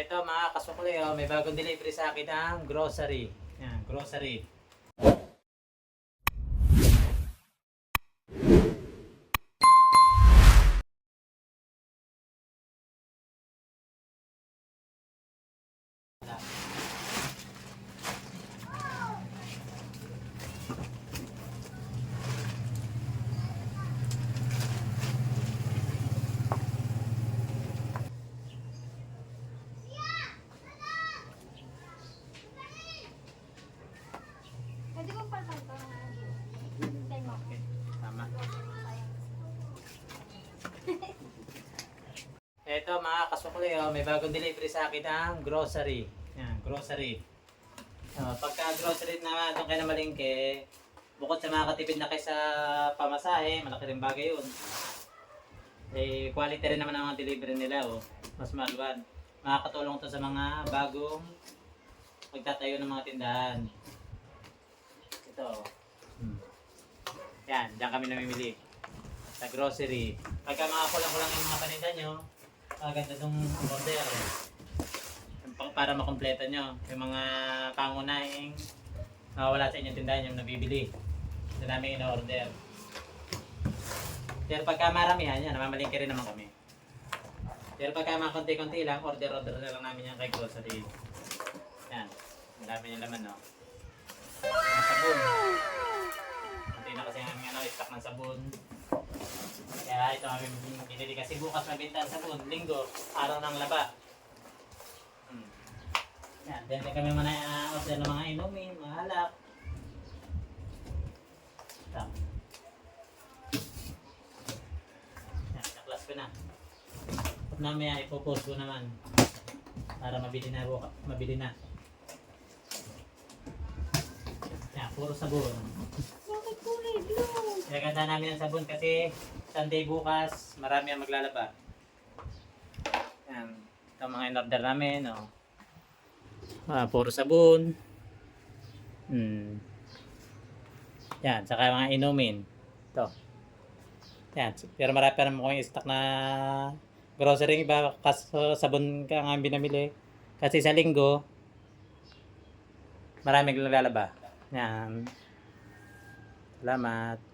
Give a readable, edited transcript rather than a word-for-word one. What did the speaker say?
Eto mga kasukli, oh, may bagong delivery sa akin ng grocery. Yan, grocery. Pwede mo palpal to na time mo. Okay, tama. Eto mga kasukli, oh, may bagong delivery sa akin ng grocery. Yan, grocery. Pagka grocery na doon kayo na malingke, bukod sa makakatipid na kayo sa pamasahe, malaki rin bagay yun. Eh, quality rin naman ang mga delivery nila, oh. Mas maluwag. Makakatulong to sa mga bagong magtatayo ng mga tindahan. Ito. Yan, diyan kami namimili. Sa grocery. Pagka mga kulang-kulang yung mga paninda nyo, maganda itong order. Para makompleto nyo. Yung mga pangunahing wala sa inyong tindahan yung nabibili. Ito namin in-order. Pero pagka maramihan yan, namamalingki rin naman kami. Pero pagka mga konti-konti lang, order-order na lang namin yan kay grocery. Yan. Ang dami yung laman, no? Ang sabon. Hindi na kasi ang aming stock ng sabon. Kaya ito kami binili kasi bukas mabinta ang sabon. Linggo, araw ng laba. Yan, then kami order ng mga inumin, mga alak. Ito. Yan, naklas ko na. At mamaya ipopost ko naman. Para mabili na. Yan, puro sabon. Bakit kulay blue? Kaya namin ang sabon kasi Sunday bukas, marami ang maglalaba. Yan. Ito mga in-order namin. Oh. Puro sabon. Yan. Saka mga inumin. Ito. Yan. Pero marami pa naman kong stock na grocery. Iba kaso sabon ka nga binamili. Kasi sa linggo, marami maglalaba. Yan. Salamat.